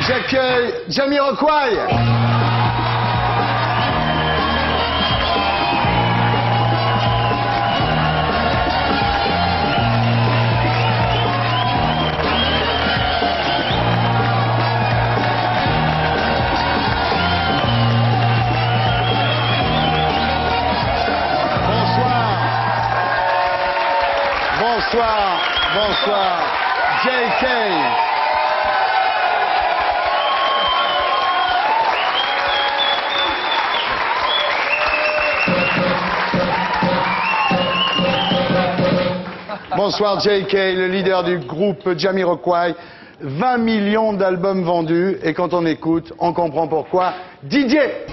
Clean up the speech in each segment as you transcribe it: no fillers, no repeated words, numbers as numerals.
J'accueille Jamiroquai. Bonsoir, bonsoir, JK. Bonsoir JK, le leader du groupe Jamiroquai. 20 millions d'albums vendus et quand on écoute, on comprend pourquoi. Didier.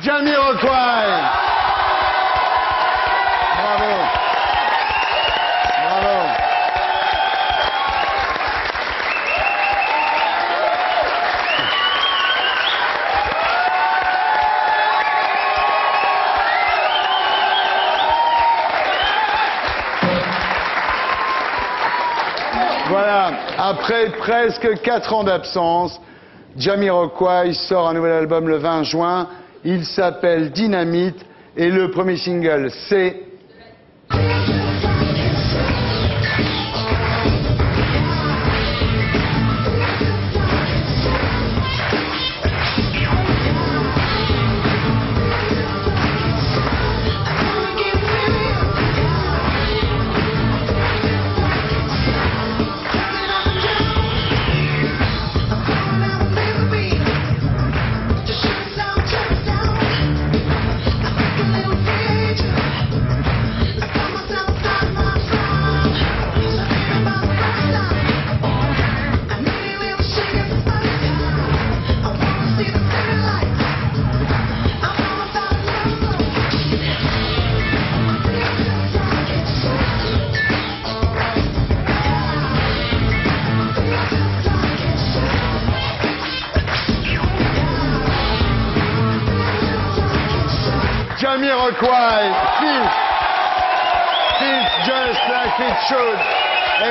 Jamiroquai. Bravo. Bravo. Voilà, après presque 4 ans d'absence, Jamiroquai sort un nouvel album le 20 juin. Il s'appelle Dynamite et le premier single c'est... Jamiroquai, fils. It's Just Like It Should,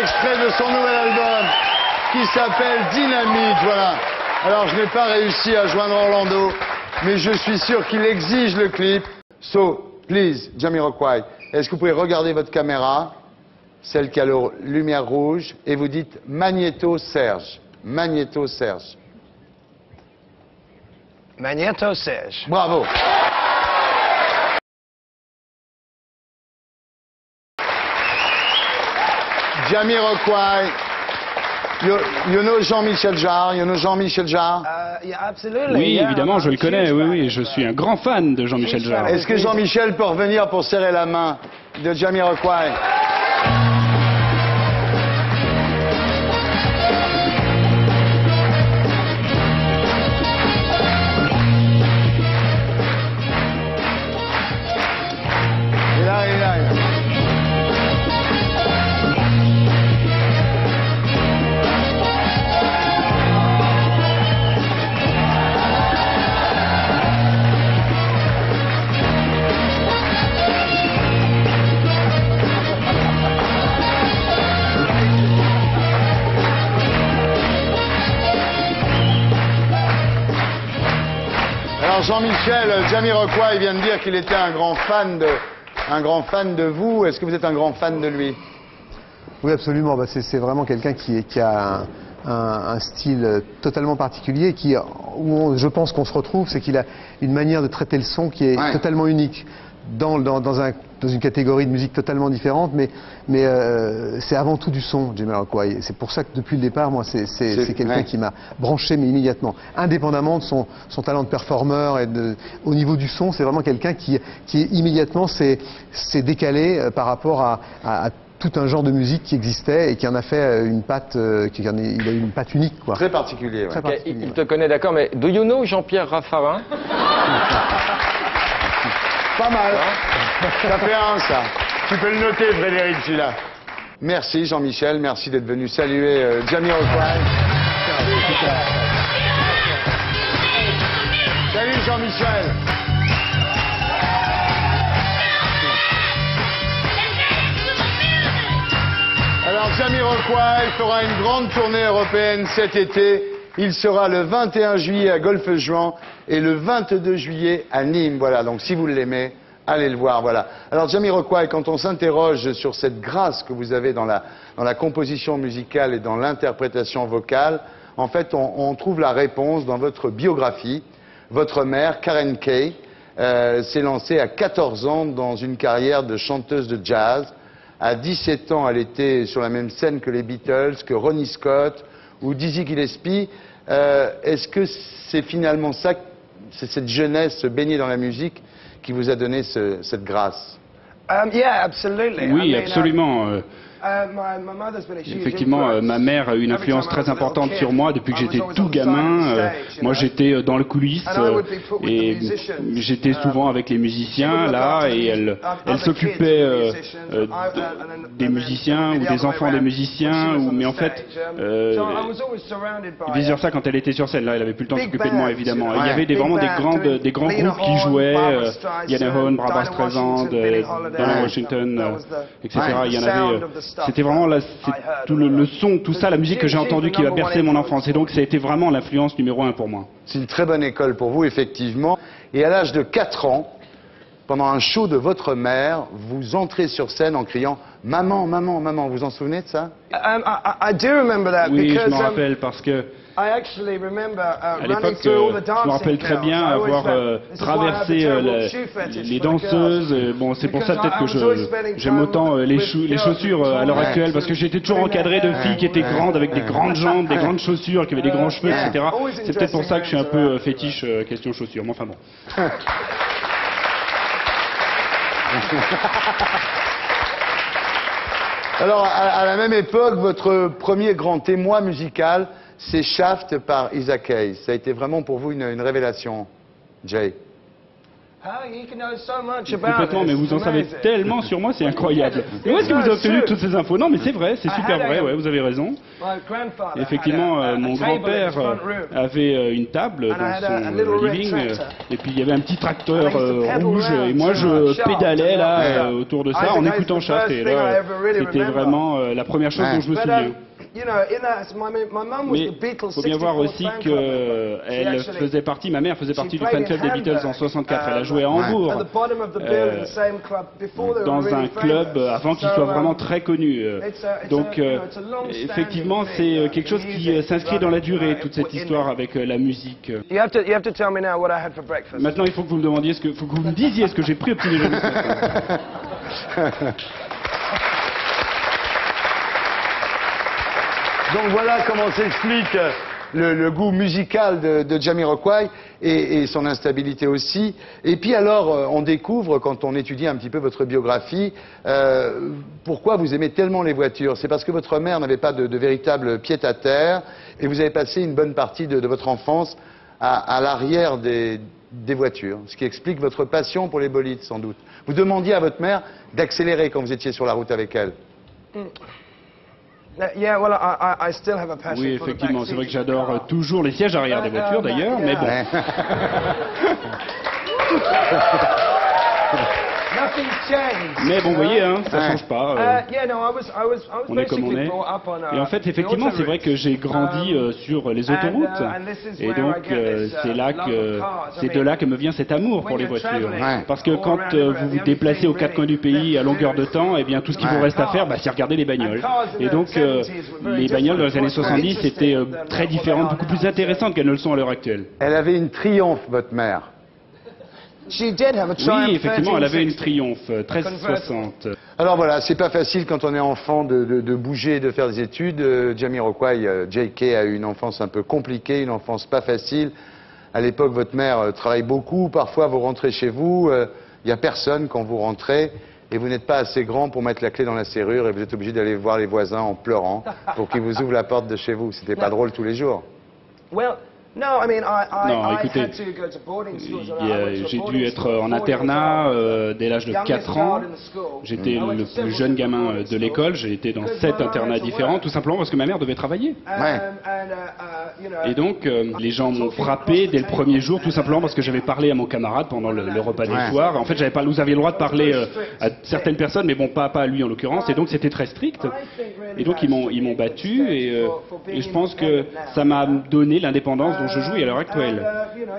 extrait de son nouvel album qui s'appelle Dynamite, voilà. Alors je n'ai pas réussi à joindre Orlando, mais je suis sûr qu'il exige le clip. So, please, Jamiroquai, est-ce que vous pouvez regarder votre caméra, celle qui a la lumière rouge, et vous dites Magnéto Serge. Magnéto Serge. Magnéto Serge. Bravo. Jamiroquai. You know Jean-Michel Jarre? You know Jean-Michel Jarre? Oui, évidemment, je le connais, oui, je suis un grand fan de Jean-Michel Jarre. Est-ce que Jean-Michel peut revenir pour serrer la main de Jamiroquai? Il arrive. Alors Jean-Michel, Jamiroquai vient de dire qu'il était un grand fan de vous. Est-ce que vous êtes un grand fan de lui? Oui, absolument. Bah, c'est vraiment quelqu'un qui a un style totalement particulier, où je pense qu'on se retrouve, c'est qu'il a une manière de traiter le son qui est totalement unique. Dans une catégorie de musique totalement différente, mais c'est avant tout du son, Jamiroquai. C'est pour ça que depuis le départ, moi, c'est quelqu'un qui m'a branché, mais immédiatement. Indépendamment de son talent de performeur et au niveau du son, c'est vraiment quelqu'un qui immédiatement s'est décalé par rapport à tout un genre de musique qui existait et qui en a fait une patte, il a eu une patte unique, quoi. Très particulier. Ouais. Très particulier, Il te connaît, d'accord, mais do you know Jean-Pierre Raffarin? Pas mal. Ça fait un, ça. Tu peux le noter, Frédéric, celui-là. Merci, Jean-Michel. Merci d'être venu saluer Jamiroquai. Salut, Jean-Michel. Alors, Jamiroquai fera une grande tournée européenne cet été. Il sera le 21 juillet à Golfe-Juan et le 22 juillet à Nîmes. Voilà, donc si vous l'aimez, allez le voir. Voilà. Alors Jamiroquai, quand on s'interroge sur cette grâce que vous avez dans la composition musicale et dans l'interprétation vocale, en fait, on trouve la réponse dans votre biographie. Votre mère, Karen Kay, s'est lancée à 14 ans dans une carrière de chanteuse de jazz. À 17 ans, elle était sur la même scène que les Beatles, que Ronnie Scott ou Dizzy Gillespie. Est-ce que c'est finalement ça, c'est cette jeunesse baignée dans la musique qui vous a donné cette grâce? Oui, absolument. Effectivement, ma mère a eu une influence très importante sur moi depuis que j'étais tout gamin. Moi, j'étais dans le coulisses et j'étais souvent avec les musiciens là, et elle s'occupait des musiciens ou des enfants des musiciens. Mais en fait, vice versa, quand elle était sur scène, là, elle avait plus le temps de s'occuper de moi, évidemment. Il y avait vraiment des grands groupes qui jouaient, Yann Arone, Barbra Streisand, Dana Washington, etc. Il y en avait. C'était vraiment tout le son, tout ça, la musique que j'ai entendue qui va bercer mon enfance. Et donc ça a été vraiment l'influence numéro 1 pour moi. C'est une très bonne école pour vous, effectivement. Et à l'âge de 4 ans, pendant un show de votre mère, vous entrez sur scène en criant « Maman, maman, maman ». Vous vous en souvenez de ça? Oui, je me rappelle parce que à l'époque, je me rappelle très bien avoir traversé les danseuses. Bon, c'est pour ça peut-être que j'aime autant les chaussures à l'heure actuelle, parce que j'étais toujours encadré de filles qui étaient grandes, avec des grandes jambes, des grandes chaussures, qui avaient des grands cheveux, etc. C'est peut-être pour ça que je suis un peu fétiche question chaussures. Mais enfin bon. Alors, à la même époque, votre premier grand émoi musical, c'est Shaft par Isaac Hayes. Ça a été vraiment pour vous une révélation, Jay? Complètement, mais vous en savez tellement sur moi, c'est incroyable. Et où est-ce que vous avez obtenu toutes ces infos? Non, mais c'est vrai, c'est super vrai, ouais, vous avez raison. Effectivement, mon grand-père avait une table dans son living, et puis il y avait un petit tracteur rouge, et moi je pédalais là autour de ça en écoutant Shaft, et là c'était vraiment la première chose dont je me souviens. Mais il faut bien voir aussi qu'elle faisait partie, ma mère faisait partie du fan club des Beatles en 64. Elle a joué à Hambourg, dans un club avant qu'il soit vraiment très connu. Donc, effectivement, c'est quelque chose qui s'inscrit dans la durée, toute cette histoire avec la musique. Maintenant, il faut que vous me demandiez faut que vous me disiez ce que j'ai pris au petit déjeuner. Donc voilà comment s'explique le goût musical de Jamiroquai et son instabilité aussi. Et puis alors, on découvre, quand on étudie un petit peu votre biographie, pourquoi vous aimez tellement les voitures. C'est parce que votre mère n'avait pas de véritable pied-à-terre et vous avez passé une bonne partie de votre enfance à l'arrière des voitures, ce qui explique votre passion pour les bolides, sans doute. Vous demandiez à votre mère d'accélérer quand vous étiez sur la route avec elle. Oui, effectivement, c'est vrai que j'adore toujours les sièges arrière des voitures d'ailleurs, mais bon. Mais bon, vous voyez, hein, ça change pas. On est comme on est. Et en fait, effectivement, c'est vrai que j'ai grandi sur les autoroutes. Et donc, c'est de là que me vient cet amour pour les voitures. Parce que quand vous vous déplacez aux quatre coins du pays à longueur de temps, eh bien, tout ce qu'il vous reste à faire, c'est regarder les bagnoles. Et donc, les bagnoles dans les années 70 étaient très différentes, beaucoup plus intéressantes qu'elles ne le sont à l'heure actuelle. Elle avait une Triumph, votre mère. Oui, effectivement, elle avait une Triumph 1360. Alors voilà, c'est pas facile quand on est enfant de bouger, de faire des études. Jamiroquai, J.K. a eu une enfance un peu compliquée, une enfance pas facile. À l'époque, votre mère travaille beaucoup. Parfois, vous rentrez chez vous, il n'y a personne quand vous rentrez. Et vous n'êtes pas assez grand pour mettre la clé dans la serrure et vous êtes obligé d'aller voir les voisins en pleurant pour qu'ils vous ouvrent la porte de chez vous. C'était pas drôle tous les jours. Non, écoutez, j'ai dû être en internat dès l'âge de 4 ans. J'étais le plus jeune gamin de l'école. J'ai été dans 7 internats différents, tout simplement parce que ma mère devait travailler. Et donc, les gens m'ont frappé dès le premier jour, tout simplement parce que j'avais parlé à mon camarade pendant le repas du soir. En fait, vous aviez le droit de parler à certaines personnes, mais bon, pas à lui en l'occurrence. Et donc, c'était très strict. Et donc, ils m'ont battu. Et je pense que ça m'a donné l'indépendance dont je jouis à l'heure actuelle.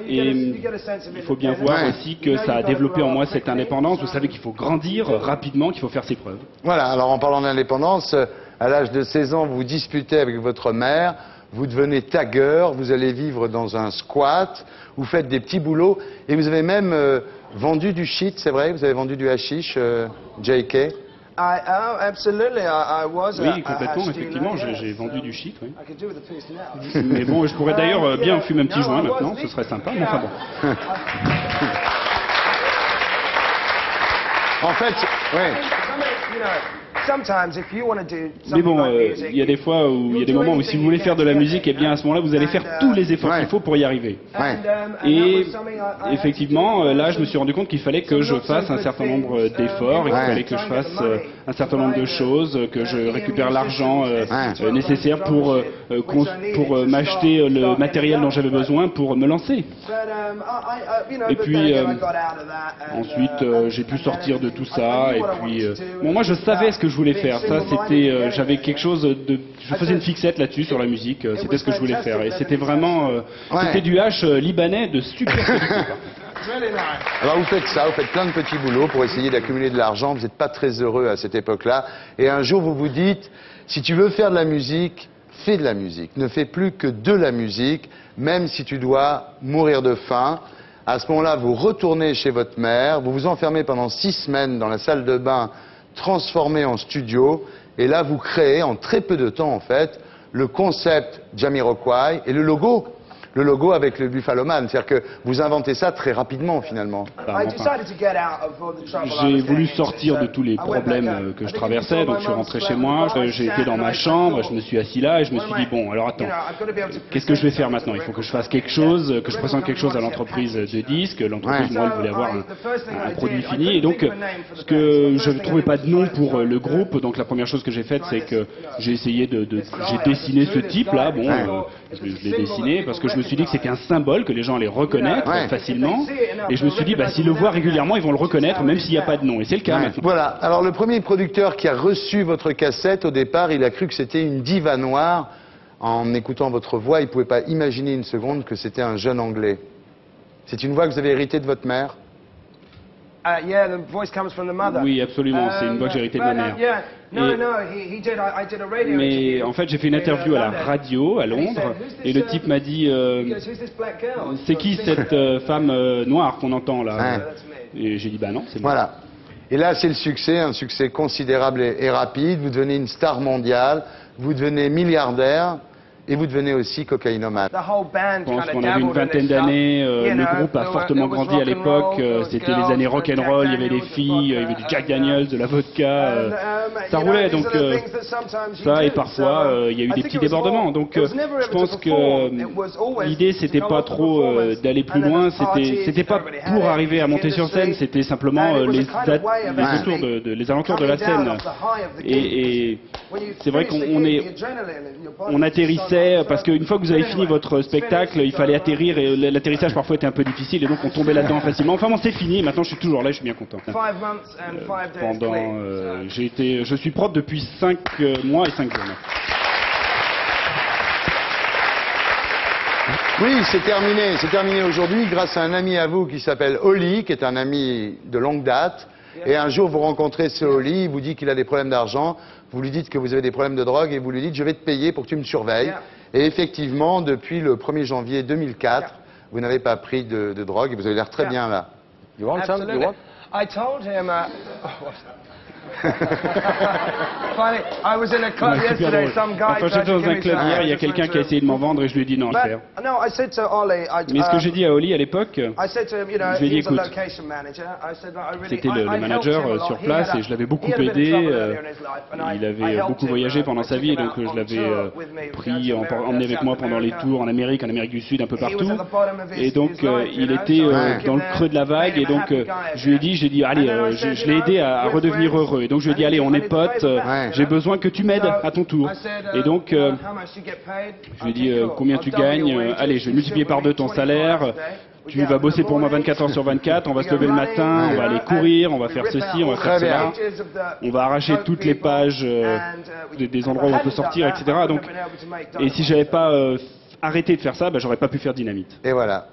Et il faut bien voir aussi que ça a développé en moi cette indépendance. Vous savez qu'il faut grandir rapidement, qu'il faut faire ses preuves. Voilà, alors en parlant d'indépendance, à l'âge de 16 ans, vous vous disputez avec votre mère, vous devenez tagueur, vous allez vivre dans un squat, vous faites des petits boulots, et vous avez même vendu du shit, c'est vrai? Vous avez vendu du hashish, J.K.? Oui, complètement, effectivement, j'ai vendu du shit, oui. Mais bon, je pourrais d'ailleurs bien fumer un petit joint maintenant, ce serait sympa, mais enfin bon. En fait, ouais. Mais bon, il y a des fois où il y a des moments où si vous voulez faire de la musique, eh bien à ce moment-là, vous allez faire tous les efforts qu'il faut pour y arriver. Et effectivement, là, je me suis rendu compte qu'il fallait que je fasse un certain nombre d'efforts, il fallait que je fasse un certain nombre de choses, que je récupère l'argent nécessaire pour m'acheter le matériel dont j'avais besoin pour me lancer. Et puis ensuite, j'ai pu sortir de tout ça. Et puis, bon, moi, je savais ce que je voulais faire. Ça, c'était, j'avais quelque chose je faisais une fixette là-dessus sur la musique. C'était ce que je voulais faire. Et c'était vraiment, c'était du hash libanais de super qualité. Alors vous faites ça, vous faites plein de petits boulots pour essayer d'accumuler de l'argent. Vous n'êtes pas très heureux à cette époque-là. Et un jour, vous vous dites, si tu veux faire de la musique, fais de la musique. Ne fais plus que de la musique, même si tu dois mourir de faim. À ce moment-là, vous retournez chez votre mère, vous vous enfermez pendant 6 semaines dans la salle de bain transformée en studio, et là, vous créez, en très peu de temps en fait, le concept Jamiroquai et le logo. le logo avec le Buffalo Man. C'est-à-dire que vous inventez ça très rapidement, finalement. J'ai voulu sortir de tous les problèmes que je traversais, donc je suis rentré chez moi, j'ai été dans ma chambre, je me suis assis là et je me suis dit, bon, alors attends, qu'est-ce que je vais faire maintenant? Il faut que je fasse quelque chose, que je présente quelque chose à l'entreprise de disques. L'entreprise, moi, elle voulait avoir un produit fini. Et donc, ce que je ne trouvais pas de nom pour le groupe, donc la première chose que j'ai faite, c'est que j'ai essayé j'ai dessiné ce type-là, bon, je l'ai dessiné parce que je me suis dit que c'était un symbole que les gens allaient reconnaître facilement. Et je me suis dit, bah, s'ils le voient régulièrement, ils vont le reconnaître, même s'il n'y a pas de nom. Et c'est le cas maintenant. Voilà. Alors, le premier producteur qui a reçu votre cassette, au départ, il a cru que c'était une diva noire. En écoutant votre voix, il ne pouvait pas imaginer une seconde que c'était un jeune Anglais. C'est une voix que vous avez héritée de votre mère? Oui, absolument, c'est une voix que j'ai héritée de ma mère. Mais en fait, j'ai fait une interview à la radio à Londres, et le type m'a dit c'est qui cette femme noire qu'on entend là? Et j'ai dit bah non, c'est moi. Voilà. Et là, c'est le succès, un succès considérable et rapide. Vous devenez une star mondiale, vous devenez milliardaire. Et vous devenez aussi cocaïnomane. Je pense qu'on avait une vingtaine d'années, le groupe a fortement grandi à l'époque, c'était les années rock'n'roll, il y avait des filles, il y avait du Jack Daniels, de la vodka, ça roulait, donc ça, et parfois il y a eu des petits débordements. Donc je pense que l'idée c'était pas trop d'aller plus loin, c'était pas pour arriver à monter sur scène, c'était simplement les alentours de la scène. Et c'est vrai qu'on atterrissait, parce qu'une fois que vous avez fini votre spectacle, il fallait atterrir et l'atterrissage parfois était un peu difficile et donc on tombait là-dedans facilement. Enfin bon, c'est fini et maintenant je suis toujours là, je suis bien content. Je suis propre depuis 5 mois et 5 jours. Oui, c'est terminé aujourd'hui grâce à un ami à vous qui s'appelle Oli, qui est un ami de longue date. Et un jour, vous rencontrez ce Oli, il vous dit qu'il a des problèmes d'argent, vous lui dites que vous avez des problèmes de drogue et vous lui dites je vais te payer pour que tu me surveilles. Et effectivement, depuis le 1er janvier 2004, vous n'avez pas pris de drogue et vous avez l'air très bien là. You want some? You want? I told him. Funny, I was in a club yesterday. Some guy enfin, j'étais dans un club hier, il y a quelqu'un qui a essayé de m'en vendre et je lui ai dit non, cher. Mais ce que j'ai dit à Oli à l'époque, je lui ai dit écoute, c'était le manager sur place et je l'avais beaucoup aidé. Il avait beaucoup voyagé pendant sa vie et donc je l'avais emmené avec moi pendant les tours en Amérique du Sud, un peu partout. Et donc il était dans le creux de la vague et donc je lui ai dit allez, je l'ai aidé à redevenir heureux. Et donc je lui ai dit allez, on est potes, j'ai besoin que tu m'aides à ton tour. Et donc je lui ai dit combien tu gagnes, allez, je vais multiplier par 2 ton salaire, tu vas bosser pour moi 24 heures sur 24, on va se lever le matin, on va aller courir, on va faire ceci, on va faire cela, on va arracher toutes les pages des endroits où on peut sortir, etc. Donc, et si j'avais pas arrêté de faire ça, j'aurais pas pu faire Dynamite. Et voilà.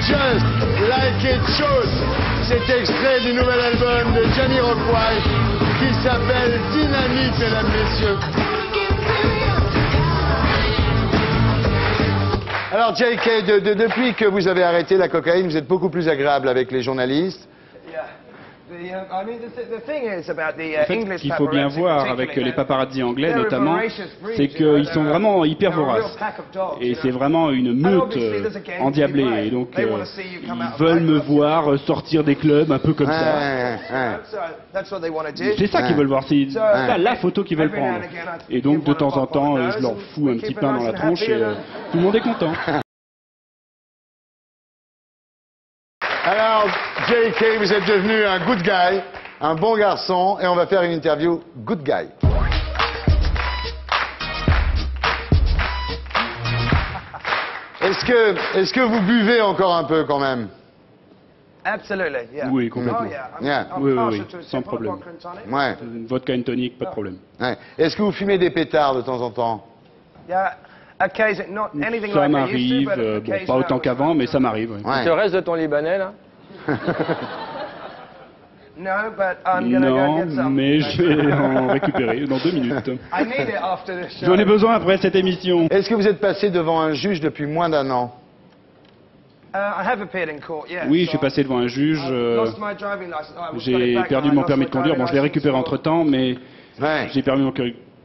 Just like it should. C'est extrait du nouvel album de Jamiroquai qui s'appelle Dynamite, mesdames, messieurs. Alors, J.K., depuis que vous avez arrêté la cocaïne, vous êtes beaucoup plus agréable avec les journalistes. En fait, ce qu'il faut bien voir avec les paparazzi anglais notamment, c'est qu'ils sont vraiment hyper voraces. Et c'est vraiment une meute endiablée. Et donc, ils veulent me voir sortir des clubs un peu comme ça. C'est ça qu'ils veulent voir, c'est la photo qu'ils veulent prendre. Et donc, de temps en temps, je leur fous un petit pain dans la tronche et tout le monde est content. Alors, J.K., vous êtes devenu un good guy, un bon garçon, et on va faire une interview good guy. Est-ce que vous buvez encore un peu quand même? Oui, complètement. Oui, sans problème. Ouais. Une vodka and tonic, pas de problème. Ouais. Est-ce que vous fumez des pétards de temps en temps? Ça m'arrive, bon, pas autant qu'avant, mais ça m'arrive. Oui. Il te reste de ton Libanais, là? Non, mais je vais en récupérer dans 2 minutes. J'en ai besoin après cette émission. Est-ce que vous êtes passé devant un juge depuis moins d'1 an? Oui, je suis passé devant un juge. J'ai perdu mon permis de conduire. Bon, je l'ai récupéré entre-temps, mais j'ai perdu mon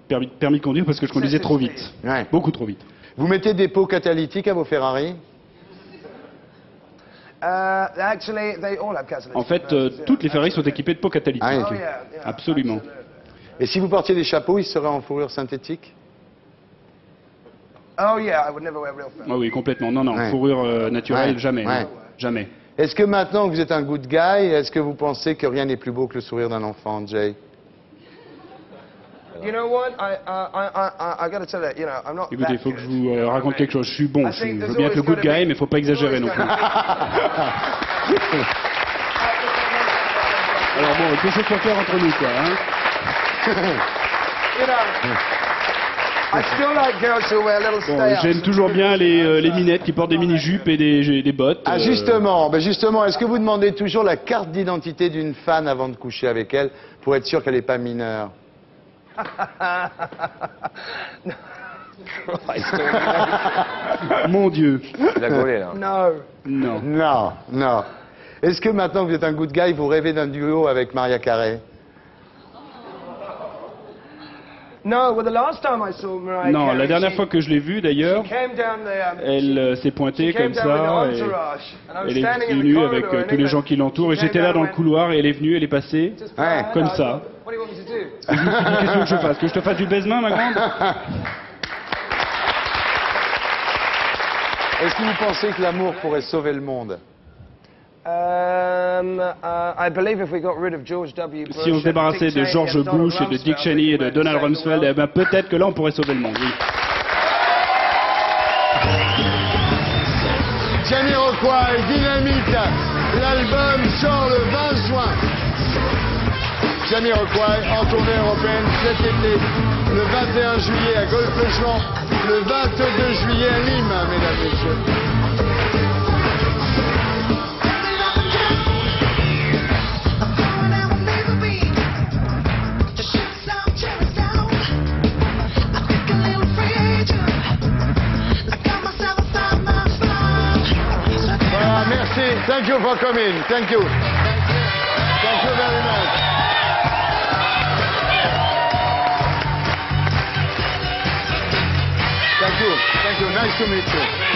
permis de conduire parce que je conduisais trop vite. Ouais. Beaucoup trop vite. Vous mettez des pots catalytiques à vos Ferrari? En fait, toutes les Ferrari sont équipées de pots catalytiques. Ah, okay. Absolument. Et si vous portiez des chapeaux, ils seraient en fourrure synthétique? Ah oui, complètement. Non, non, fourrure naturelle, jamais. Ouais. Non, jamais. Est-ce que maintenant que vous êtes un good guy, est-ce que vous pensez que rien n'est plus beau que le sourire d'un enfant, Jay? Écoutez, il faut que je vous raconte quelque chose. Je suis bon, je veux bien être le good guy, mais il ne faut pas exagérer non plus. Alors bon, que c'est clair entre nous, quoi. Bon, j'aime toujours bien les minettes qui portent des mini-jupes et des bottes. Ah justement, justement, est-ce que vous demandez toujours la carte d'identité d'une fan avant de coucher avec elle pour être sûr qu'elle n'est pas mineure? Mon Dieu. Il a gaulé, là. Non. Non, non. Est-ce que maintenant que vous êtes un good guy, vous rêvez d'un duo avec Mariah Carey? Non, la dernière fois que je l'ai vue, d'ailleurs, elle s'est pointée comme ça, et elle est venue avec tous les gens qui l'entourent, et j'étais là dans le couloir, et elle est venue, elle est passée, comme ça. Et je me suis dit, qu'est-ce que je fasse? Que je te fasse du baise-main, ma grande? Est-ce que vous pensez que l'amour pourrait sauver le monde? Si on se débarrassait de George Bush et de Dick Cheney et de Donald Rumsfeld, eh ben peut-être que là on pourrait sauver le monde, oui. Jamiroquai, Dynamite, l'album sort le 20 juin. Jamiroquai en tournée européenne cet été, le 21 juillet à Golfe-Jean, le 22 juillet à Nîmes, mesdames et messieurs. Thank you for coming. Thank you. Thank you very much. Thank you. Thank you. Nice to meet you.